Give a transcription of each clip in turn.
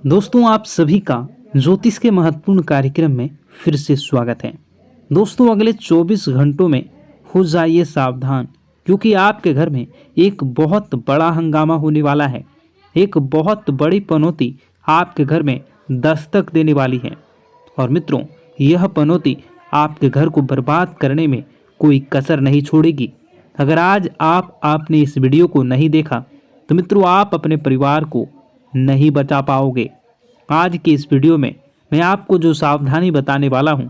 दोस्तों, आप सभी का ज्योतिष के महत्वपूर्ण कार्यक्रम में फिर से स्वागत है। दोस्तों, अगले 24 घंटों में हो जाइए सावधान, क्योंकि आपके घर में एक बहुत बड़ा हंगामा होने वाला है। एक बहुत बड़ी पनौती आपके घर में दस्तक देने वाली है। और मित्रों, यह पनौती आपके घर को बर्बाद करने में कोई कसर नहीं छोड़ेगी। अगर आज आपने इस वीडियो को नहीं देखा तो मित्रों, आप अपने परिवार को नहीं बचा पाओगे। आज के इस वीडियो में मैं आपको जो सावधानी बताने वाला हूं,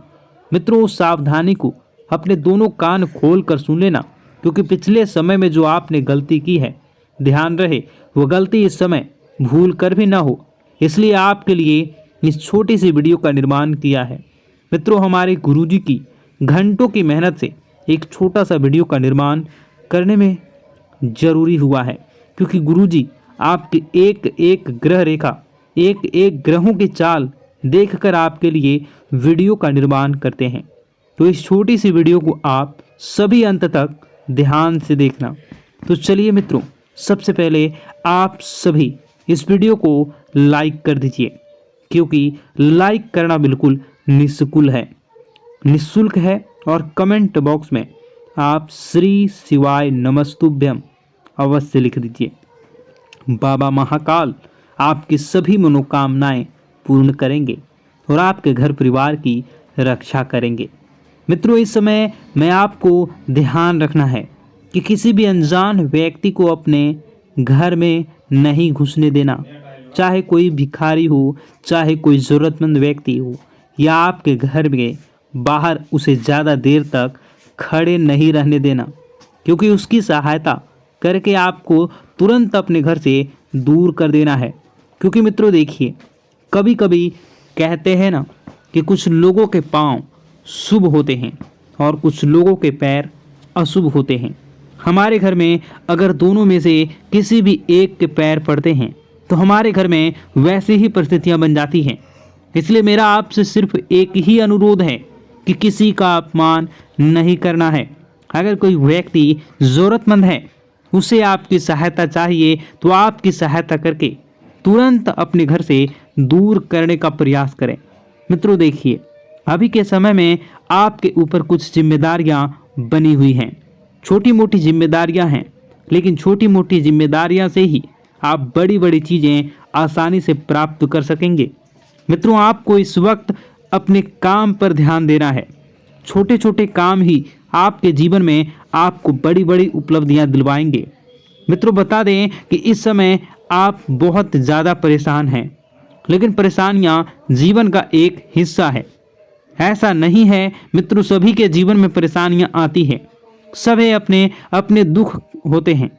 मित्रों, उस सावधानी को अपने दोनों कान खोल कर सुन लेना, क्योंकि पिछले समय में जो आपने गलती की है, ध्यान रहे वो गलती इस समय भूल कर भी ना हो। इसलिए आपके लिए इस छोटी सी वीडियो का निर्माण किया है। मित्रों, हमारे गुरुजी की घंटों की मेहनत से एक छोटा सा वीडियो का निर्माण करने में जरूरी हुआ है, क्योंकि गुरुजी आपकी एक एक ग्रह रेखा, एक एक ग्रहों की चाल देखकर आपके लिए वीडियो का निर्माण करते हैं। तो इस छोटी सी वीडियो को आप सभी अंत तक ध्यान से देखना। तो चलिए मित्रों, सबसे पहले आप सभी इस वीडियो को लाइक कर दीजिए, क्योंकि लाइक करना बिल्कुल निःशुल्क है। और कमेंट बॉक्स में आप श्री शिवाय नमस्तुभ्यम अवश्य लिख दीजिए। बाबा महाकाल आपकी सभी मनोकामनाएं पूर्ण करेंगे और आपके घर परिवार की रक्षा करेंगे। मित्रों, इस समय मैं आपको ध्यान रखना है कि किसी भी अनजान व्यक्ति को अपने घर में नहीं घुसने देना। चाहे कोई भिखारी हो, चाहे कोई ज़रूरतमंद व्यक्ति हो, या आपके घर में बाहर उसे ज़्यादा देर तक खड़े नहीं रहने देना, क्योंकि उसकी सहायता करके आपको तुरंत अपने घर से दूर कर देना है। क्योंकि मित्रों देखिए, कभी कभी कहते हैं ना कि कुछ लोगों के पांव शुभ होते हैं और कुछ लोगों के पैर अशुभ होते हैं। हमारे घर में अगर दोनों में से किसी भी एक के पैर पड़ते हैं तो हमारे घर में वैसी ही परिस्थितियां बन जाती हैं। इसलिए मेरा आपसे सिर्फ एक ही अनुरोध है कि किसी का अपमान नहीं करना है। अगर कोई व्यक्ति ज़रूरतमंद है, उसे आपकी सहायता चाहिए, तो आपकी सहायता करके तुरंत अपने घर से दूर करने का प्रयास करें। मित्रों देखिए, अभी के समय में आपके ऊपर कुछ जिम्मेदारियां बनी हुई हैं। छोटी मोटी जिम्मेदारियां हैं, लेकिन छोटी मोटी जिम्मेदारियां से ही आप बड़ी बड़ी चीज़ें आसानी से प्राप्त कर सकेंगे। मित्रों, आपको इस वक्त अपने काम पर ध्यान देना है। छोटे छोटे काम ही आपके जीवन में आपको बड़ी बड़ी उपलब्धियां दिलवाएंगे। मित्रों, बता दें कि इस समय आप बहुत ज़्यादा परेशान हैं, लेकिन परेशानियां जीवन का एक हिस्सा है। ऐसा नहीं है मित्रों, सभी के जीवन में परेशानियां आती हैं। सभी अपने अपने दुख होते हैं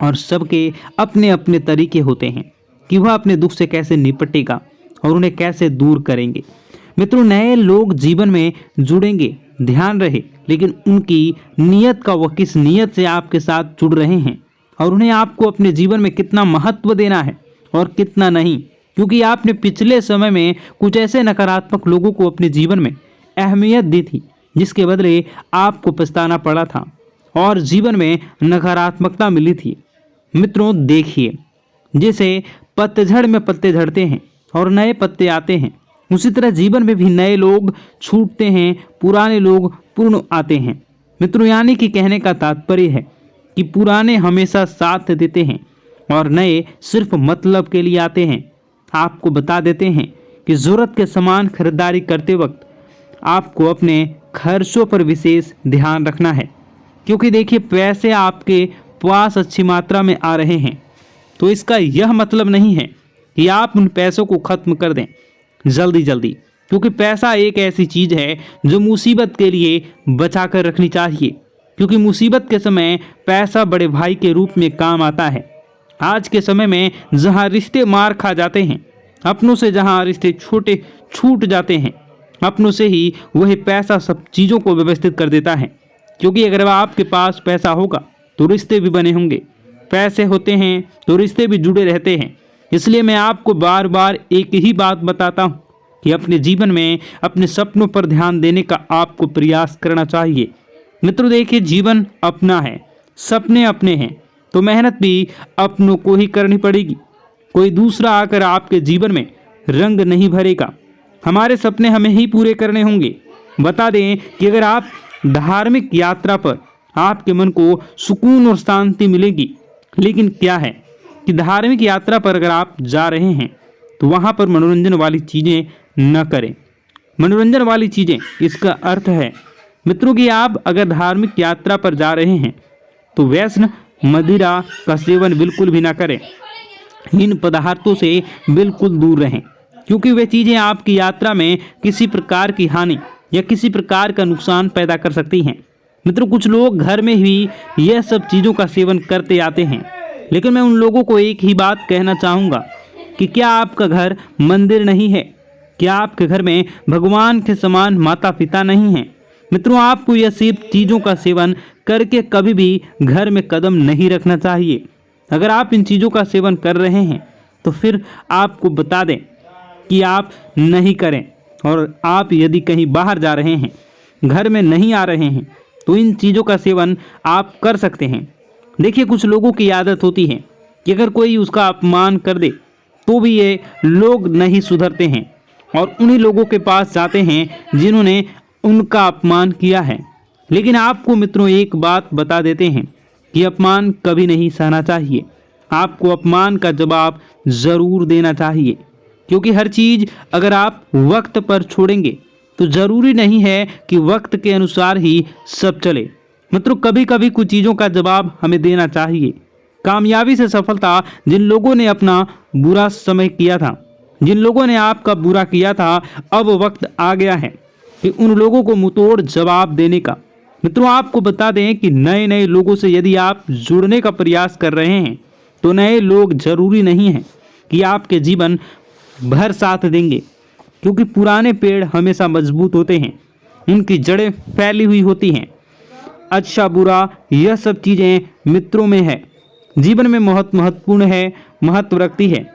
और सबके अपने अपने तरीके होते हैं कि वह अपने दुख से कैसे निपटेगा और उन्हें कैसे दूर करेंगे। मित्रों, नए लोग जीवन में जुड़ेंगे, ध्यान रहे, लेकिन उनकी नीयत का, वह किस नीयत से आपके साथ जुड़ रहे हैं और उन्हें आपको अपने जीवन में कितना महत्व देना है और कितना नहीं। क्योंकि आपने पिछले समय में कुछ ऐसे नकारात्मक लोगों को अपने जीवन में अहमियत दी थी, जिसके बदले आपको पछताना पड़ा था और जीवन में नकारात्मकता मिली थी। मित्रों देखिए, जैसे पतझड़ में पत्ते झड़ते हैं और नए पत्ते आते हैं, उसी तरह जीवन में भी नए लोग छूटते हैं, पुराने लोग पूर्ण आते हैं। मित्रों, यानी कि कहने का तात्पर्य है कि पुराने हमेशा साथ देते हैं और नए सिर्फ मतलब के लिए आते हैं। आपको बता देते हैं कि ज़रूरत के सामान खरीदारी करते वक्त आपको अपने खर्चों पर विशेष ध्यान रखना है, क्योंकि देखिए, पैसे आपके पास अच्छी मात्रा में आ रहे हैं, तो इसका यह मतलब नहीं है कि आप उन पैसों को खत्म कर दें जल्दी जल्दी, क्योंकि पैसा एक ऐसी चीज़ है जो मुसीबत के लिए बचा कर रखनी चाहिए। क्योंकि मुसीबत के समय पैसा बड़े भाई के रूप में काम आता है। आज के समय में जहां रिश्ते मार खा जाते हैं, अपनों से जहां रिश्ते छोटे छूट जाते हैं, अपनों से ही वही पैसा सब चीज़ों को व्यवस्थित कर देता है। क्योंकि अगर आपके पास पैसा होगा तो रिश्ते भी बने होंगे, पैसे होते हैं तो रिश्ते भी जुड़े रहते हैं। इसलिए मैं आपको बार बार एक ही बात बताता हूँ कि अपने जीवन में अपने सपनों पर ध्यान देने का आपको प्रयास करना चाहिए। मित्रों देखिए, जीवन अपना है, सपने अपने हैं, तो मेहनत भी अपनों को ही करनी पड़ेगी। कोई दूसरा आकर आपके जीवन में रंग नहीं भरेगा। हमारे सपने हमें ही पूरे करने होंगे। बता दें कि अगर आप धार्मिक यात्रा पर आपके मन को सुकून और शांति मिलेगी, लेकिन क्या है कि धार्मिक यात्रा पर अगर आप जा रहे हैं तो वहाँ पर मनोरंजन वाली चीज़ें न करें। मनोरंजन वाली चीज़ें, इसका अर्थ है मित्रों कि आप अगर धार्मिक यात्रा पर जा रहे हैं तो व्यसन मदिरा का सेवन बिल्कुल भी ना करें। इन पदार्थों से बिल्कुल दूर रहें, क्योंकि वे चीज़ें आपकी यात्रा में किसी प्रकार की हानि या किसी प्रकार का नुकसान पैदा कर सकती हैं। मित्रों, कुछ लोग घर में ही यह सब चीज़ों का सेवन करते आते हैं, लेकिन मैं उन लोगों को एक ही बात कहना चाहूँगा कि क्या आपका घर मंदिर नहीं है? क्या आपके घर में भगवान के समान माता पिता नहीं हैं? मित्रों, आपको यह सब चीज़ों का सेवन करके कभी भी घर में कदम नहीं रखना चाहिए। अगर आप इन चीज़ों का सेवन कर रहे हैं तो फिर आपको बता दें कि आप नहीं करें, और आप यदि कहीं बाहर जा रहे हैं, घर में नहीं आ रहे हैं, तो इन चीज़ों का सेवन आप कर सकते हैं। देखिए, कुछ लोगों की आदत होती है कि अगर कोई उसका अपमान कर दे तो भी ये लोग नहीं सुधरते हैं और उन्हीं लोगों के पास जाते हैं जिन्होंने उनका अपमान किया है। लेकिन आपको मित्रों एक बात बता देते हैं कि अपमान कभी नहीं सहना चाहिए। आपको अपमान का जवाब ज़रूर देना चाहिए, क्योंकि हर चीज़ अगर आप वक्त पर छोड़ेंगे तो ज़रूरी नहीं है कि वक्त के अनुसार ही सब चले। मित्रों, कभी कभी कुछ चीज़ों का जवाब हमें देना चाहिए। कामयाबी से सफलता, जिन लोगों ने अपना बुरा समय किया था, जिन लोगों ने आपका बुरा किया था, अब वक्त आ गया है कि उन लोगों को मुंहतोड़ जवाब देने का। मित्रों, आपको बता दें कि नए नए लोगों से यदि आप जुड़ने का प्रयास कर रहे हैं तो नए लोग जरूरी नहीं हैं कि आपके जीवन भर साथ देंगे, क्योंकि पुराने पेड़ हमेशा मजबूत होते हैं, उनकी जड़ें फैली हुई होती हैं। अच्छा बुरा यह सब चीज़ें मित्रों में है, जीवन में बहुत महत्वपूर्ण है, महत्व रखती है।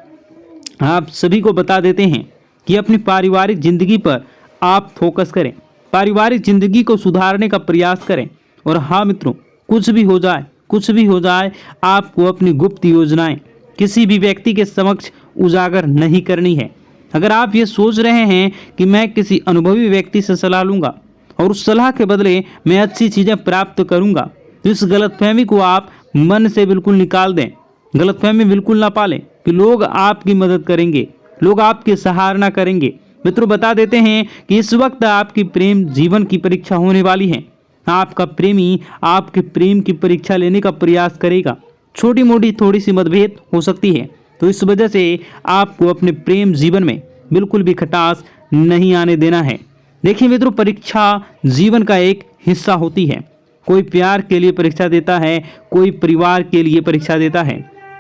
आप सभी को बता देते हैं कि अपनी पारिवारिक जिंदगी पर आप फोकस करें, पारिवारिक जिंदगी को सुधारने का प्रयास करें। और हाँ मित्रों, कुछ भी हो जाए, कुछ भी हो जाए, आपको अपनी गुप्त योजनाएं किसी भी व्यक्ति के समक्ष उजागर नहीं करनी है। अगर आप ये सोच रहे हैं कि मैं किसी अनुभवी व्यक्ति से सलाह लूँगा और उस सलाह के बदले मैं अच्छी चीज़ें प्राप्त करूँगा, तो इस गलतफहमी को आप मन से बिल्कुल निकाल दें। गलतफहमी बिल्कुल ना पालें कि लोग आपकी मदद करेंगे, लोग आपकी सराहना करेंगे। मित्रों, बता देते हैं कि इस वक्त आपकी प्रेम जीवन की परीक्षा होने वाली है। आपका प्रेमी आपके प्रेम की परीक्षा लेने का प्रयास करेगा। छोटी मोटी थोड़ी सी मतभेद हो सकती है, तो इस वजह से आपको अपने प्रेम जीवन में बिल्कुल भी खटास नहीं आने देना है। देखिए मित्रों, परीक्षा जीवन का एक हिस्सा होती है। कोई प्यार के लिए परीक्षा देता है, कोई परिवार के लिए परीक्षा देता है,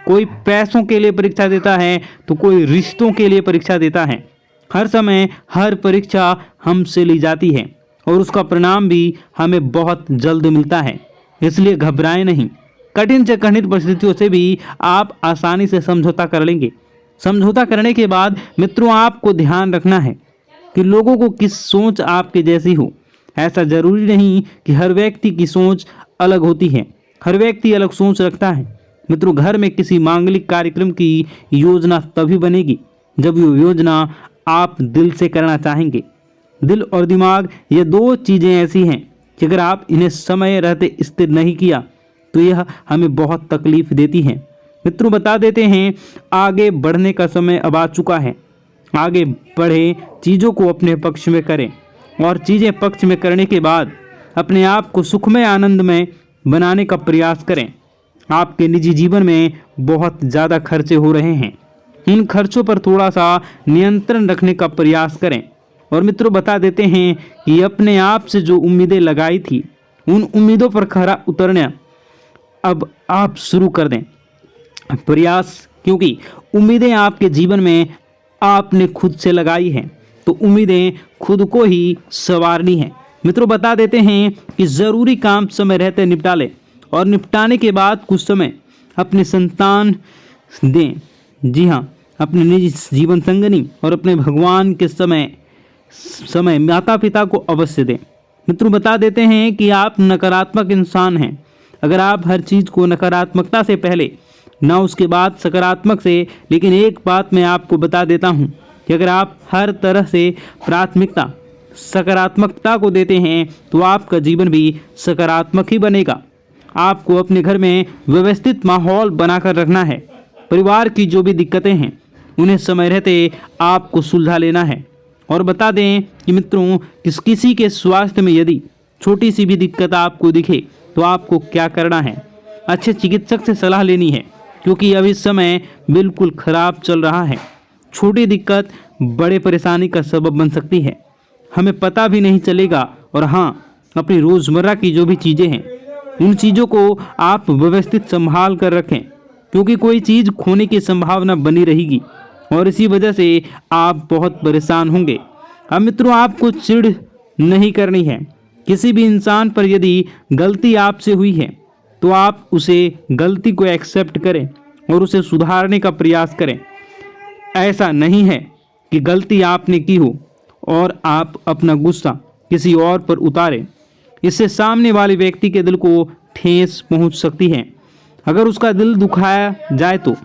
कोई पैसों के लिए परीक्षा देता है, तो कोई रिश्तों के लिए परीक्षा देता है। हर समय हर परीक्षा हमसे ली जाती है और उसका परिणाम भी हमें बहुत जल्द मिलता है। इसलिए घबराएं नहीं। कठिन से कठिन परिस्थितियों से भी आप आसानी से समझौता कर लेंगे। समझौता करने के बाद मित्रों, आपको ध्यान रखना है कि लोगों को किस सोच आपके जैसी हो। ऐसा जरूरी नहीं कि हर व्यक्ति की सोच अलग होती है, हर व्यक्ति अलग सोच रखता है। मित्रों, घर में किसी मांगलिक कार्यक्रम की योजना तभी बनेगी जब वो योजना आप दिल से करना चाहेंगे। दिल और दिमाग, ये दो चीज़ें ऐसी हैं कि अगर आप इन्हें समय रहते स्थिर नहीं किया तो यह हमें बहुत तकलीफ देती हैं। मित्रों, बता देते हैं आगे बढ़ने का समय अब आ चुका है। आगे बढ़े, चीज़ों को अपने पक्ष में करें और चीज़ें पक्ष में करने के बाद अपने आप को सुखमय आनंदमय बनाने का प्रयास करें। आपके निजी जीवन में बहुत ज़्यादा खर्चे हो रहे हैं, इन खर्चों पर थोड़ा सा नियंत्रण रखने का प्रयास करें। और मित्रों, बता देते हैं कि अपने आप से जो उम्मीदें लगाई थी, उन उम्मीदों पर खरा उतरना अब आप शुरू कर दें प्रयास, क्योंकि उम्मीदें आपके जीवन में आपने खुद से लगाई हैं, तो उम्मीदें खुद को ही संवारनी है। मित्रों, बता देते हैं कि ज़रूरी काम समय रहते निपटा लें और निपटाने के बाद कुछ समय अपने संतान दें। जी हाँ, अपने निजी जीवन संगनी और अपने भगवान के समय माता पिता को अवश्य दें। मित्रों, बता देते हैं कि आप नकारात्मक इंसान हैं। अगर आप हर चीज़ को नकारात्मकता से पहले ना उसके बाद सकारात्मक से। लेकिन एक बात मैं आपको बता देता हूँ कि अगर आप हर तरह से प्राथमिकता सकारात्मकता को देते हैं तो आपका जीवन भी सकारात्मक ही बनेगा। आपको अपने घर में व्यवस्थित माहौल बनाकर रखना है। परिवार की जो भी दिक्कतें हैं उन्हें समय रहते आपको सुलझा लेना है। और बता दें कि मित्रों, किसी के स्वास्थ्य में यदि छोटी सी भी दिक्कत आपको दिखे तो आपको क्या करना है, अच्छे चिकित्सक से सलाह लेनी है, क्योंकि अभी समय बिल्कुल खराब चल रहा है। छोटी दिक्कत बड़े परेशानी का सबब बन सकती है, हमें पता भी नहीं चलेगा। और हाँ, अपनी रोज़मर्रा की जो भी चीज़ें हैं उन चीज़ों को आप व्यवस्थित संभाल कर रखें, क्योंकि कोई चीज़ खोने की संभावना बनी रहेगी और इसी वजह से आप बहुत परेशान होंगे। अब मित्रों, आपको चिढ़ नहीं करनी है। किसी भी इंसान पर यदि गलती आपसे हुई है तो आप उसे गलती को एक्सेप्ट करें और उसे सुधारने का प्रयास करें। ऐसा नहीं है कि गलती आपने की हो और आप अपना गुस्सा किसी और पर उतारें। इससे सामने वाले व्यक्ति के दिल को ठेस पहुंच सकती है, अगर उसका दिल दुखाया जाए तो।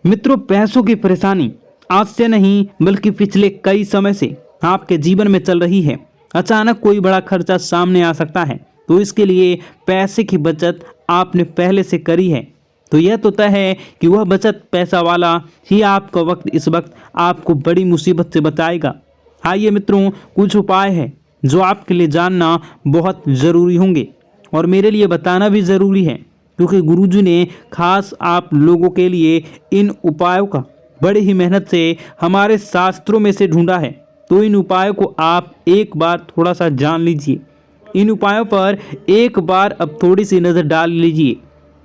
मित्रों, पैसों की परेशानी आज से नहीं बल्कि पिछले कई समय से आपके जीवन में चल रही है। अचानक कोई बड़ा खर्चा सामने आ सकता है, तो इसके लिए पैसे की बचत आपने पहले से करी है तो यह तो तय है कि वह बचत पैसा वाला ही आपका वक्त इस वक्त आपको बड़ी मुसीबत से बचाएगा। आइए मित्रों, कुछ उपाय है जो आपके लिए जानना बहुत ज़रूरी होंगे और मेरे लिए बताना भी ज़रूरी है, क्योंकि गुरुजी ने खास आप लोगों के लिए इन उपायों का बड़ी ही मेहनत से हमारे शास्त्रों में से ढूंढा है। तो इन उपायों को आप एक बार थोड़ा सा जान लीजिए। इन उपायों पर एक बार अब थोड़ी सी नज़र डाल लीजिए।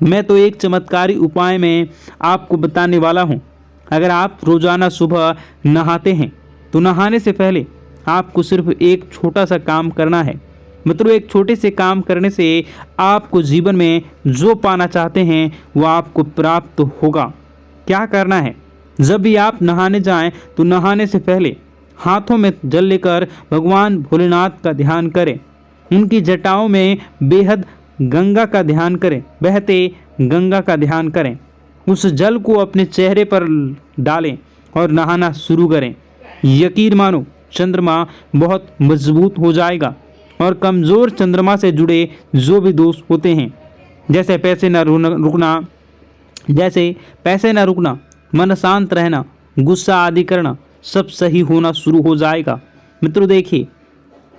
मैं तो एक चमत्कारी उपाय में आपको बताने वाला हूँ। अगर आप रोज़ाना सुबह नहाते हैं तो नहाने से पहले आपको सिर्फ एक छोटा सा काम करना है। मित्रों, एक छोटे से काम करने से आपको जीवन में जो पाना चाहते हैं वो आपको प्राप्त होगा। क्या करना है, जब भी आप नहाने जाएं तो नहाने से पहले हाथों में जल लेकर भगवान भोलेनाथ का ध्यान करें। उनकी जटाओं में बेहद गंगा का ध्यान करें, बहते गंगा का ध्यान करें। उस जल को अपने चेहरे पर डालें और नहाना शुरू करें। यकीन मानो, चंद्रमा बहुत मजबूत हो जाएगा और कमज़ोर चंद्रमा से जुड़े जो भी दोष होते हैं, जैसे पैसे न रुकना, मन शांत रहना, गुस्सा आदि करना, सब सही होना शुरू हो जाएगा। मित्रों देखिए,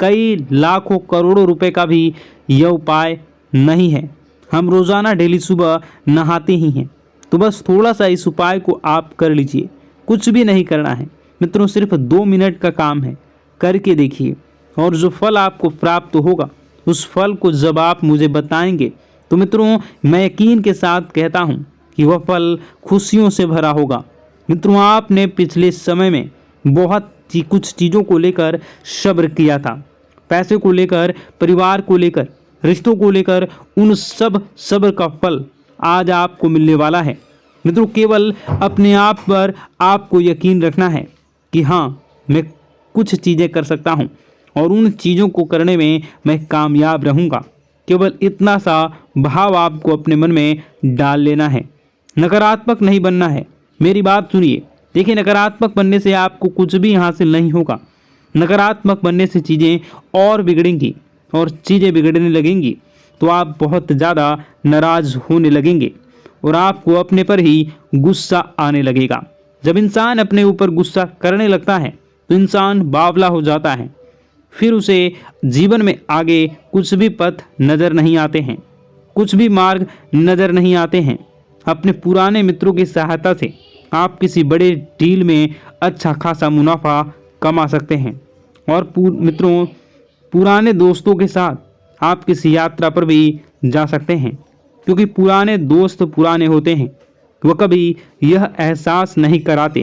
कई लाखों करोड़ों रुपए का भी यह उपाय नहीं है। हम रोज़ाना डेली सुबह नहाते ही हैं, तो बस थोड़ा सा इस उपाय को आप कर लीजिए। कुछ भी नहीं करना है मित्रों, सिर्फ 2 मिनट का काम है, करके देखिए। और जो फल आपको प्राप्त होगा उस फल को जब आप मुझे बताएंगे तो मित्रों, मैं यकीन के साथ कहता हूँ कि वह फल खुशियों से भरा होगा। मित्रों, आपने पिछले समय में बहुत कुछ चीज़ों को लेकर सब्र किया था, पैसे को लेकर, परिवार को लेकर, रिश्तों को लेकर, उन सब सब्र का फल आज आपको मिलने वाला है। मित्रों, केवल अपने आप पर आपको यकीन रखना है कि हाँ, मैं कुछ चीज़ें कर सकता हूँ और उन चीज़ों को करने में मैं कामयाब रहूँगा। केवल इतना सा भाव आपको अपने मन में डाल लेना है। नकारात्मक नहीं बनना है। मेरी बात सुनिए। देखिए, नकारात्मक बनने से आपको कुछ भी हासिल नहीं होगा। नकारात्मक बनने से चीज़ें और बिगड़ेंगी और चीज़ें बिगड़ने लगेंगी तो आप बहुत ज़्यादा नाराज़ होने लगेंगे और आपको अपने पर ही गुस्सा आने लगेगा। जब इंसान अपने ऊपर गुस्सा करने लगता है तो इंसान बावला हो जाता है, फिर उसे जीवन में आगे कुछ भी पथ नज़र नहीं आते हैं, कुछ भी मार्ग नज़र नहीं आते हैं। अपने पुराने मित्रों की सहायता से आप किसी बड़े डील में अच्छा खासा मुनाफा कमा सकते हैं और मित्रों, पुराने दोस्तों के साथ आप किसी यात्रा पर भी जा सकते हैं, क्योंकि पुराने दोस्त पुराने होते हैं। वह कभी यह एहसास नहीं कराते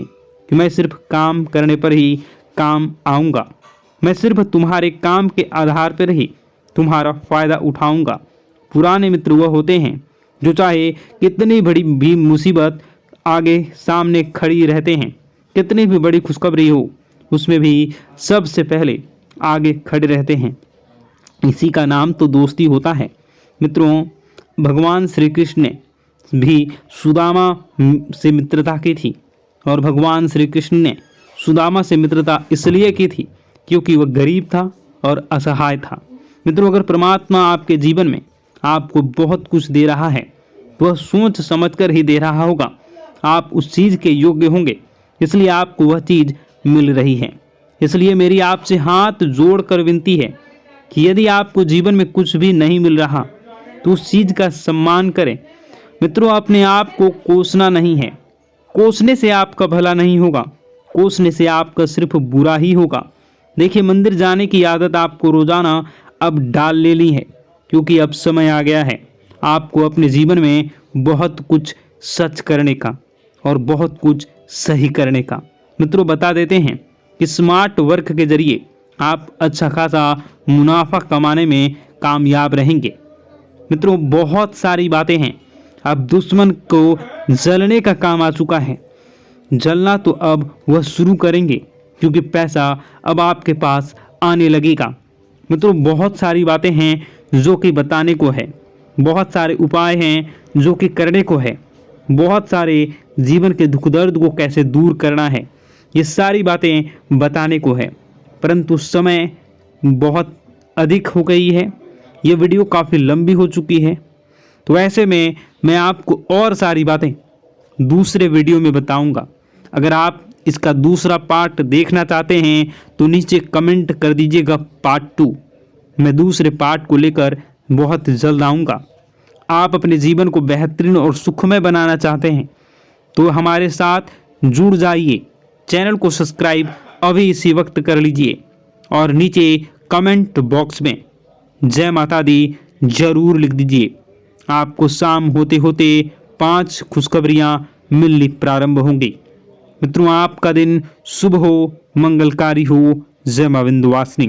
कि मैं सिर्फ काम करने पर ही काम आऊँगा, मैं सिर्फ तुम्हारे काम के आधार पर ही तुम्हारा फ़ायदा उठाऊँगा। पुराने मित्र वह होते हैं जो चाहे कितनी बड़ी भी मुसीबत आगे सामने खड़ी रहते हैं, कितनी भी बड़ी खुशखबरी हो उसमें भी सबसे पहले आगे खड़े रहते हैं। इसी का नाम तो दोस्ती होता है। मित्रों, भगवान श्री कृष्ण ने भी सुदामा से मित्रता की थी और भगवान श्री कृष्ण ने सुदामा से मित्रता इसलिए की थी क्योंकि वह गरीब था और असहाय था। मित्रों, अगर परमात्मा आपके जीवन में आपको बहुत कुछ दे रहा है तो वह सोच समझकर ही दे रहा होगा। आप उस चीज़ के योग्य होंगे, इसलिए आपको वह चीज़ मिल रही है। इसलिए मेरी आपसे हाथ जोड़कर विनती है कि यदि आपको जीवन में कुछ भी नहीं मिल रहा तो उस चीज़ का सम्मान करें। मित्रों, अपने आप को कोसना नहीं है। कोसने से आपका भला नहीं होगा, कोसने से आपका सिर्फ बुरा ही होगा। देखिए, मंदिर जाने की आदत आपको रोजाना अब डाल लेनी है, क्योंकि अब समय आ गया है आपको अपने जीवन में बहुत कुछ सच करने का और बहुत कुछ सही करने का। मित्रों, बता देते हैं कि स्मार्ट वर्क के जरिए आप अच्छा खासा मुनाफा कमाने में कामयाब रहेंगे। मित्रों, बहुत सारी बातें हैं। अब दुश्मन को जलने का काम आ चुका है। जलना तो अब वह शुरू करेंगे, क्योंकि पैसा अब आपके पास आने लगेगा। मित्रों, बहुत सारी बातें हैं जो कि बताने को है, बहुत सारे उपाय हैं जो कि करने को है, बहुत सारे जीवन के दुख दर्द को कैसे दूर करना है, ये सारी बातें बताने को है। परंतु समय बहुत अधिक हो गई है, ये वीडियो काफ़ी लंबी हो चुकी है, तो ऐसे में मैं आपको और सारी बातें दूसरे वीडियो में बताऊंगा। अगर आप इसका दूसरा पार्ट देखना चाहते हैं तो नीचे कमेंट कर दीजिएगा पार्ट 2। मैं दूसरे पार्ट को लेकर बहुत जल्द आऊँगा। आप अपने जीवन को बेहतरीन और सुखमय बनाना चाहते हैं तो हमारे साथ जुड़ जाइए। चैनल को सब्सक्राइब अभी इसी वक्त कर लीजिए और नीचे कमेंट बॉक्स में जय माता दी जरूर लिख दीजिए। आपको शाम होते होते 5 खुशखबरियाँ मिलनी प्रारंभ होंगी। मित्रों, आपका दिन शुभ हो, मंगलकारी हो। जय मां विंध्यवासिनी।